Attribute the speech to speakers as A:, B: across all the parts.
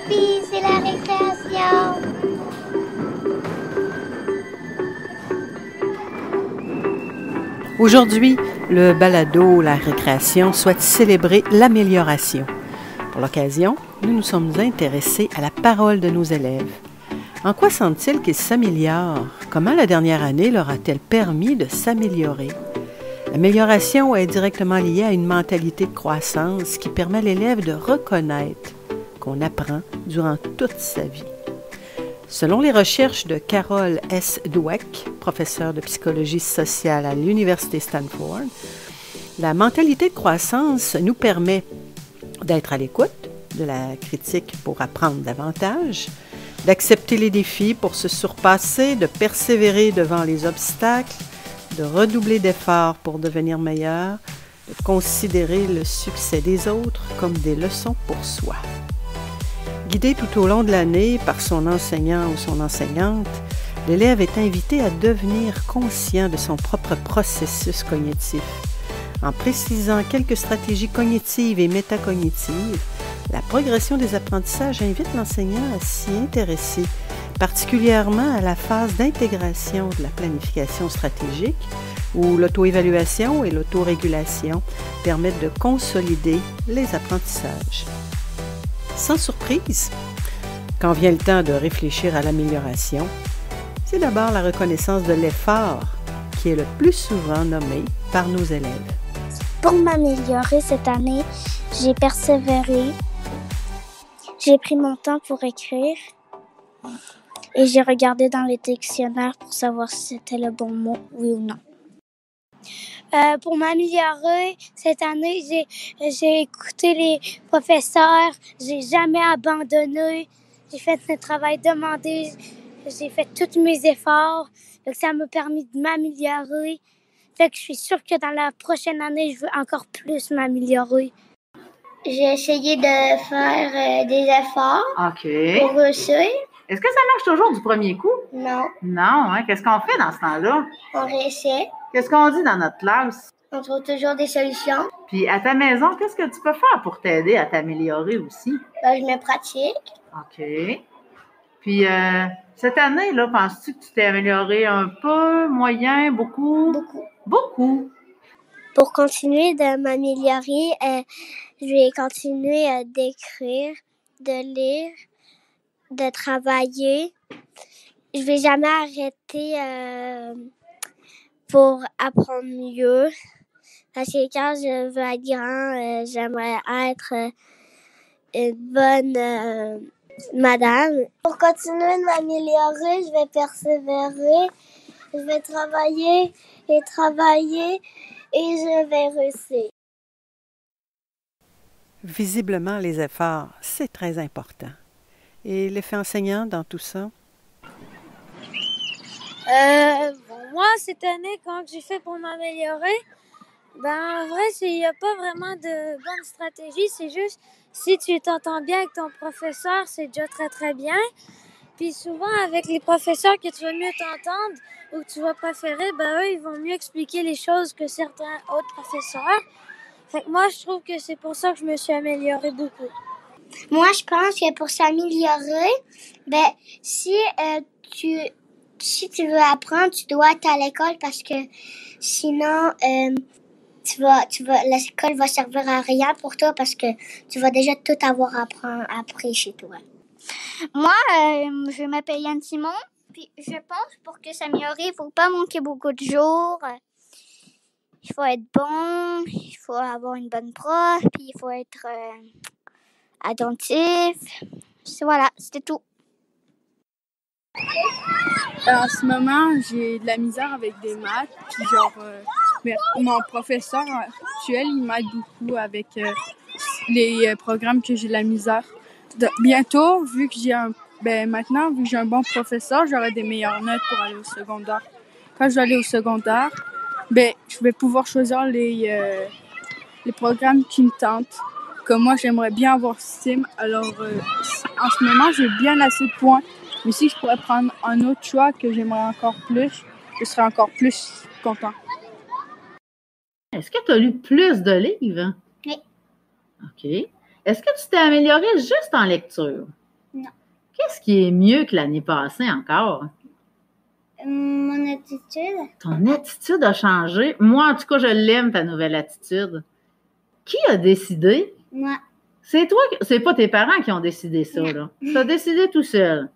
A: Youpi, c'est la récréation!
B: Aujourd'hui, le balado La récréation souhaite célébrer l'amélioration. Pour l'occasion, nous nous sommes intéressés à la parole de nos élèves. En quoi sentent-ils qu'ils s'améliorent? Comment la dernière année leur a-t-elle permis de s'améliorer? L'amélioration est directement liée à une mentalité de croissance qui permet à l'élève de reconnaître qu'on apprend durant toute sa vie. Selon les recherches de Carol S. Dweck, professeure de psychologie sociale à l'Université Stanford, la mentalité de croissance nous permet d'être à l'écoute de la critique pour apprendre davantage, d'accepter les défis pour se surpasser, de persévérer devant les obstacles, de redoubler d'efforts pour devenir meilleur, de considérer le succès des autres comme des leçons pour soi. Guidé tout au long de l'année par son enseignant ou son enseignante, l'élève est invité à devenir conscient de son propre processus cognitif. En précisant quelques stratégies cognitives et métacognitives, la progression des apprentissages invite l'enseignant à s'y intéresser, particulièrement à la phase d'intégration de la planification stratégique, où l'auto-évaluation et l'autorégulation permettent de consolider les apprentissages. Sans surprise, quand vient le temps de réfléchir à l'amélioration, c'est d'abord la reconnaissance de l'effort qui est le plus souvent nommé par nos élèves.
A: Pour m'améliorer cette année, j'ai persévéré, j'ai pris mon temps pour écrire et j'ai regardé dans les dictionnaires pour savoir si c'était le bon mot, oui ou non. Pour m'améliorer cette année, j'ai écouté les professeurs, j'ai jamais abandonné, j'ai fait le travail demandé, j'ai fait tous mes efforts, donc ça m'a permis de m'améliorer. Fait que je suis sûre que dans la prochaine année, je veux encore plus m'améliorer. J'ai essayé de faire des efforts pour réussir.
C: Est-ce que ça marche toujours du premier coup?
A: Non,
C: Non, hein? Qu'est-ce qu'on fait dans ce temps-là?
A: on réessaie.
C: Qu'est-ce qu'on dit dans notre classe?
A: On trouve toujours des solutions.
C: Puis à ta maison, qu'est-ce que tu peux faire pour t'aider à t'améliorer aussi?
A: Je me pratique.
C: OK. Puis cette année, là, penses-tu que tu t'es amélioré un peu, moyen, beaucoup?
A: Beaucoup.
C: Beaucoup.
A: Pour continuer de m'améliorer, je vais continuer d'écrire, de lire, de travailler. Je vais jamais arrêter pour apprendre mieux. Parce que quand je veux être grand, j'aimerais être une bonne madame. Pour continuer de m'améliorer, je vais persévérer, je vais travailler et travailler et je vais réussir.
B: Visiblement, les efforts, c'est très important. Et l'effet enseignant dans tout ça?
D: Moi, cette année, quand j'ai fait pour m'améliorer, en vrai, il n'y a pas vraiment de bonne stratégie. C'est juste, si tu t'entends bien avec ton professeur, c'est déjà très, très bien. Puis souvent, avec les professeurs que tu vas mieux t'entendre ou que tu vas préférer, eux, ils vont mieux expliquer les choses que certains autres professeurs. Fait que moi, je trouve que c'est pour ça que je me suis améliorée beaucoup.
A: Moi, je pense que pour s'améliorer, si tu veux apprendre, tu dois être à l'école parce que sinon, l'école va servir à rien pour toi parce que tu vas déjà tout avoir appris chez toi. Moi, je m'appelle Yann Simon, puis je pense pour que s'améliorer, il faut pas manquer beaucoup de jours. Il faut être bon, il faut avoir une bonne prof, puis il faut être attentif. Voilà, c'était tout.
E: En ce moment, j'ai de la misère avec des maths. Puis mon professeur actuel, il m'aide beaucoup avec les programmes que j'ai de la misère. Bientôt, vu que maintenant, vu que j'ai un bon professeur, j'aurai des meilleures notes pour aller au secondaire. Quand je vais aller au secondaire, je vais pouvoir choisir les programmes qui me tentent. Comme moi, j'aimerais bien avoir STEAM. Alors, en ce moment, j'ai bien assez de points. Mais si je pourrais prendre un autre choix que j'aimerais encore plus, je serais encore plus content.
C: Est-ce que tu as lu plus de livres?
A: Oui.
C: OK. Est-ce que tu t'es amélioré juste en lecture?
A: Non.
C: Qu'est-ce qui est mieux que l'année passée encore?
A: Mon attitude?
C: Ton attitude a changé. Moi, en tout cas, je l'aime, ta nouvelle attitude. Qui a décidé?
A: Moi.
C: C'est toi, c'est pas tes parents qui ont décidé ça, là. Tu as décidé tout seul.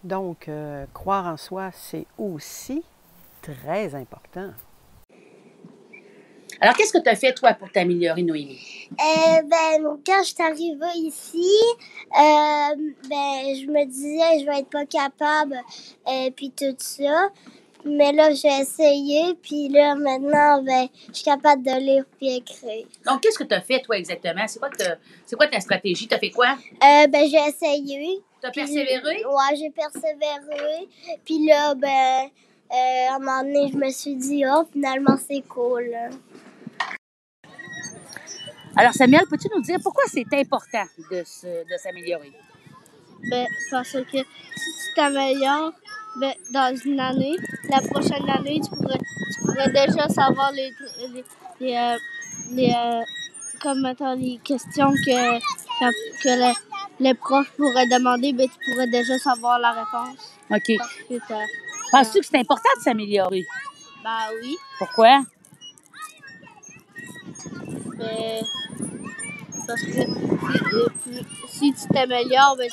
B: Donc, croire en soi, c'est aussi très important.
F: Alors, qu'est-ce que tu as fait, toi, pour t'améliorer, Noémie?
A: Quand je suis arrivée ici, je me disais, je vais être pas capable, puis tout ça. Mais là, j'ai essayé, puis là, maintenant, je suis capable de lire puis écrire.
F: Donc, qu'est-ce que tu as fait, toi, exactement? C'est quoi ta stratégie? Tu as fait quoi?
A: J'ai essayé.
F: Tu as persévéré?
A: Ouais, j'ai persévéré. Puis là, à un moment donné, je me suis dit, oh, finalement, c'est cool.
F: Alors, Samuel, peux-tu nous dire pourquoi c'est important de s'améliorer?
A: Parce que si tu t'améliores dans une année, la prochaine année, tu pourrais déjà savoir les questions que les profs pourraient demander, tu pourrais déjà savoir la réponse.
F: OK. Penses-tu que c'est important de s'améliorer?
A: Oui.
F: Pourquoi?
A: Parce que si tu t'améliores, tu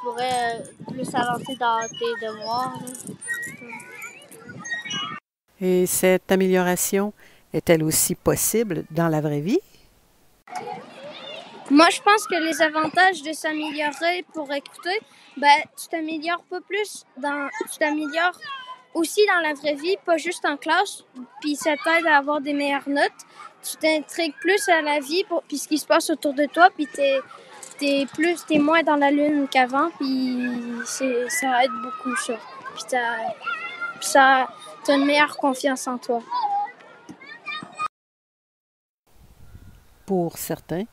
A: pourrais plus avancer dans tes devoirs.
B: Et cette amélioration est-elle aussi possible dans la vraie vie?
D: Moi, je pense que les avantages de s'améliorer pour écouter, tu t'améliores pas plus tu t'améliores aussi dans la vraie vie, pas juste en classe, puis ça t'aide à avoir des meilleures notes. Tu t'intrigues plus à la vie puis ce qui se passe autour de toi, puis t'es moins dans la lune qu'avant, puis ça aide beaucoup ça. Puis t'as une meilleure confiance en toi.
B: Pour certains,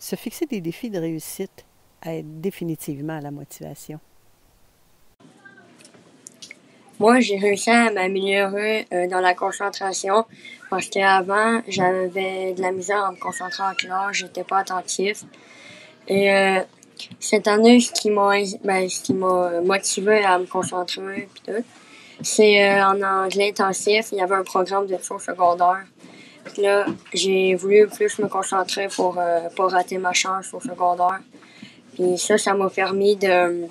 B: se fixer des défis de réussite aide définitivement à la motivation.
G: Moi, j'ai réussi à m'améliorer dans la concentration parce qu'avant, j'avais de la misère à me concentrer en classe, j'étais pas attentif. Et cette année, ce qui m'a motivé à me concentrer pis tout, c'est en anglais intensif, il y avait un programme de cours secondaire. Puis là, j'ai voulu plus me concentrer pour pas rater ma chance au secondaire. Puis ça m'a permis de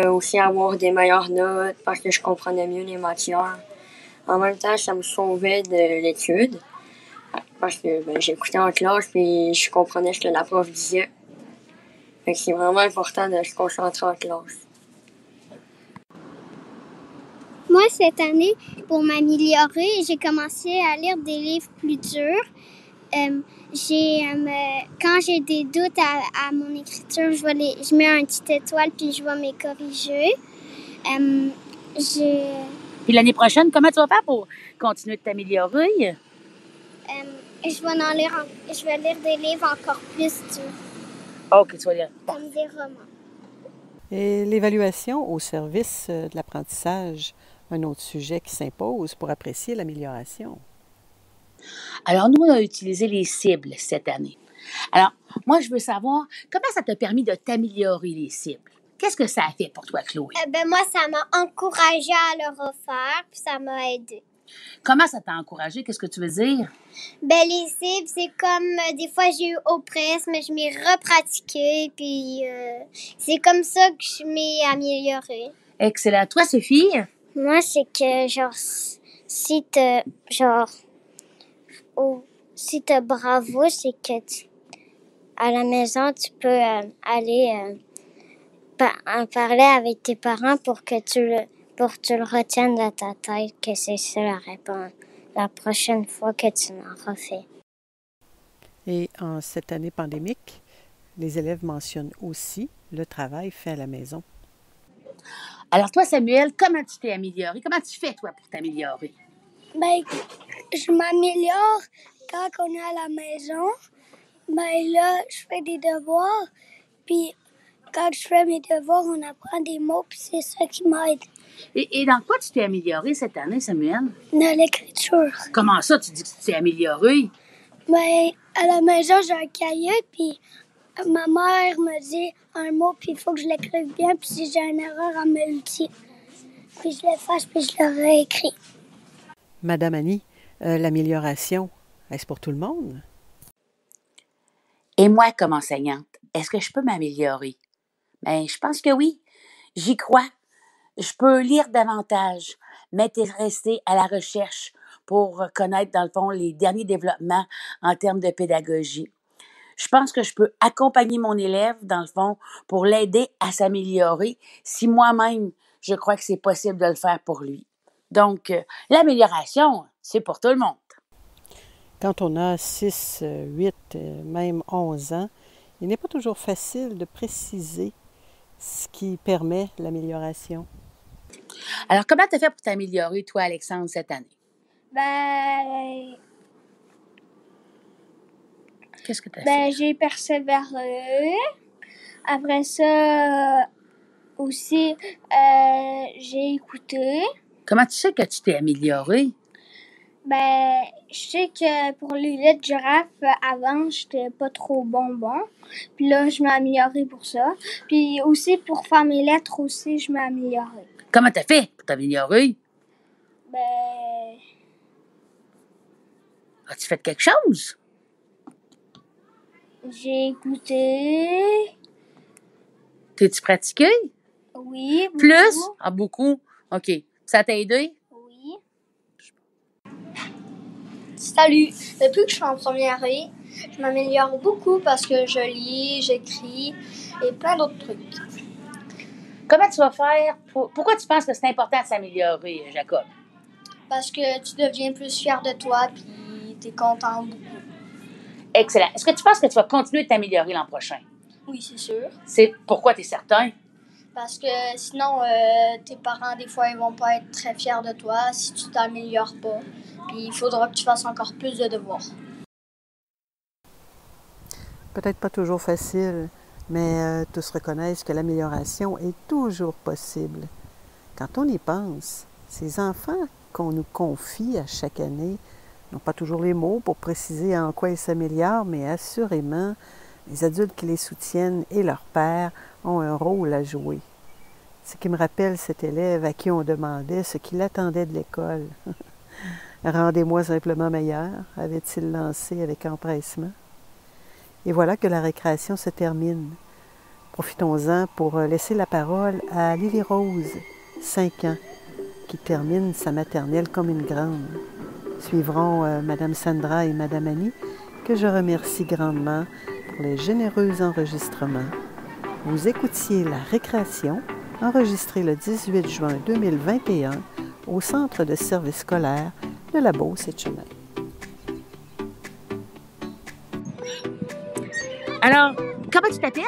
G: aussi avoir des meilleures notes parce que je comprenais mieux les matières. En même temps, ça me sauvait de l'étude parce que j'écoutais en classe puis je comprenais ce que la prof disait. Fait que c'est vraiment important de se concentrer en classe.
A: Moi, cette année, pour m'améliorer, j'ai commencé à lire des livres plus durs. Quand j'ai des doutes à mon écriture, je mets un petit étoile puis je vais me corriger.
F: Puis l'année prochaine, comment tu vas faire pour continuer de t'améliorer?
A: Je vais lire des livres encore plus durs.
F: OK, tu vas lire.
A: Comme des romans.
B: Et l'évaluation au service de l'apprentissage, un autre sujet qui s'impose pour apprécier l'amélioration.
F: Alors, nous, on a utilisé les cibles cette année. Alors, moi, je veux savoir, comment ça t'a permis de t'améliorer les cibles? Qu'est-ce que ça a fait pour toi, Chloé?
A: Moi, ça m'a encouragée à le refaire, puis ça m'a aidée.
F: Comment ça t'a encouragé? Qu'est-ce que tu veux dire?
A: Les cibles, c'est comme, des fois, j'ai eu oppresse, mais je m'ai repratiquée, puis c'est comme ça que je m'ai améliorée.
F: Excellent. Toi, Sophie?
A: Moi, c'est que, si t'as bravo, c'est que à la maison, tu peux aller en parler avec tes parents pour que tu le retiennes dans ta tête, que c'est ça la réponse la prochaine fois que tu en refais.
B: Et en cette année pandémique, les élèves mentionnent aussi le travail fait à la maison.
F: Alors toi, Samuel, comment tu t'es amélioré? Comment tu fais, toi, pour t'améliorer?
A: Je m'améliore quand on est à la maison. Là, je fais des devoirs. Puis, quand je fais mes devoirs, on apprend des mots. Puis, c'est ça qui m'aide.
F: Et dans quoi tu t'es amélioré cette année, Samuel?
A: Dans l'écriture.
F: Comment ça, tu dis que tu t'es amélioré?
A: À la maison, j'ai un cahier. Puis, Ma mère me dit un mot, puis il faut que je l'écrive bien, puis si j'ai une erreur, elle me le dit. Puis je l'efface, puis je le réécris.
B: Madame Annie, l'amélioration, est-ce pour tout le monde?
F: Et moi, comme enseignante, est-ce que je peux m'améliorer? Bien, je pense que oui. J'y crois. Je peux lire davantage, m'intéresser à la recherche pour connaître, dans le fond, les derniers développements en termes de pédagogie. Je pense que je peux accompagner mon élève, dans le fond, pour l'aider à s'améliorer si moi-même, je crois que c'est possible de le faire pour lui. Donc, l'amélioration, c'est pour tout le monde.
B: Quand on a 6, 8, même 11 ans, il n'est pas toujours facile de préciser ce qui permet l'amélioration.
F: Alors, comment tu as fait pour t'améliorer, toi, Alexandre, cette année? Qu'est-ce que tu as fait?
A: J'ai persévéré. Après ça, aussi, j'ai écouté.
F: Comment tu sais que tu t'es amélioré?
A: Je sais que pour les lettres de girafe, avant, j'étais pas trop bon. Puis là, je m'ai améliorée pour ça. Puis aussi, pour faire mes lettres aussi, je m'ai améliorée.
F: Comment tu as fait pour t'améliorer? As-tu fait quelque chose?
A: J'ai écouté.
F: T'es-tu pratiqué?
A: Oui, beaucoup.
F: Plus? Ah, beaucoup? OK. Ça t'a aidé?
A: Oui. Salut! Depuis que je suis en première année, je m'améliore beaucoup parce que je lis, j'écris et plein d'autres trucs.
F: Comment tu vas faire? Pourquoi tu penses que c'est important de s'améliorer, Jacob?
A: Parce que tu deviens plus fier de toi puis t'es content beaucoup.
F: Excellent. Est-ce que tu penses que tu vas continuer de t'améliorer l'an prochain?
A: Oui, c'est sûr.
F: C'est pourquoi tu es certain?
A: Parce que sinon, tes parents, des fois, ils vont pas être très fiers de toi si tu t'améliores pas. Puis il faudra que tu fasses encore plus de devoirs.
B: Peut-être pas toujours facile, mais tous reconnaissent que l'amélioration est toujours possible. Quand on y pense, ces enfants qu'on nous confie à chaque année n'ont pas toujours les mots pour préciser en quoi ils s'améliorent, mais assurément, les adultes qui les soutiennent et leurs pères ont un rôle à jouer. Ce qui me rappelle cet élève à qui on demandait ce qu'il attendait de l'école. « Rendez-moi simplement meilleur », avait-il lancé avec empressement. Et voilà que la récréation se termine. Profitons-en pour laisser la parole à Lily Rose, 5 ans, qui termine sa maternelle comme une grande. Suivront Madame Sandra et Madame Annie, que je remercie grandement pour les généreux enregistrements. Vous écoutiez La Récréation, enregistrée le 18 juin 2021 au Centre de services scolaires de la Beauce-Etchemin.
F: Alors, comment tu t'appelles?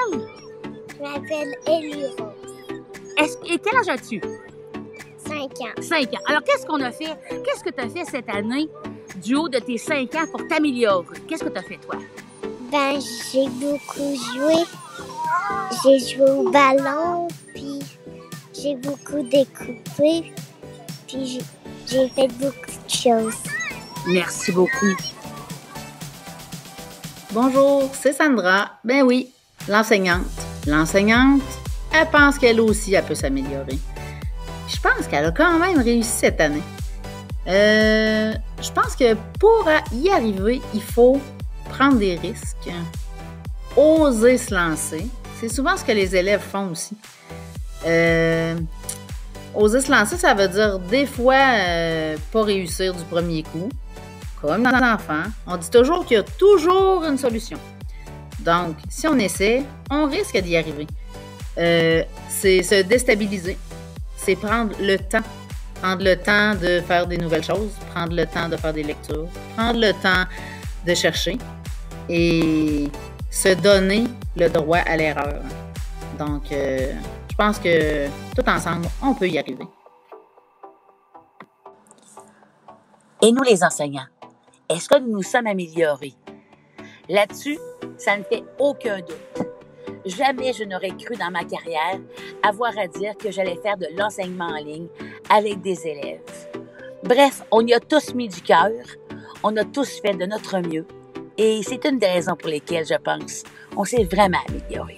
A: Je m'appelle Ellie Rose.
F: Et quel âge as-tu?
A: 5 ans.
F: 5 ans. Alors, qu'est-ce qu'on a fait? Qu'est-ce que tu as fait cette année du haut de tes 5 ans pour t'améliorer? Qu'est-ce que tu as fait, toi?
A: J'ai beaucoup joué. J'ai joué au ballon, puis j'ai beaucoup découpé, puis j'ai fait beaucoup de choses.
F: Merci beaucoup.
C: Bonjour, c'est Sandra. Ben oui, l'enseignante. L'enseignante, elle pense qu'elle aussi, elle peut s'améliorer. Je pense qu'elle a quand même réussi cette année. Je pense que pour y arriver, il faut prendre des risques, oser se lancer. C'est souvent ce que les élèves font aussi. Oser se lancer, ça veut dire des fois pas réussir du premier coup. Comme dans l'enfant, on dit toujours qu'il y a toujours une solution. Donc, si on essaie, on risque d'y arriver. C'est se déstabiliser. C'est prendre le temps. Prendre le temps de faire des nouvelles choses, prendre le temps de faire des lectures, prendre le temps de chercher et se donner le droit à l'erreur. Donc, je pense que tout ensemble, on peut y arriver.
F: Et nous, les enseignants, est-ce que nous nous sommes améliorés? Là-dessus, ça ne fait aucun doute. Jamais je n'aurais cru dans ma carrière avoir à dire que j'allais faire de l'enseignement en ligne avec des élèves. Bref, on y a tous mis du cœur, on a tous fait de notre mieux et c'est une des raisons pour lesquelles, je pense, on s'est vraiment amélioré.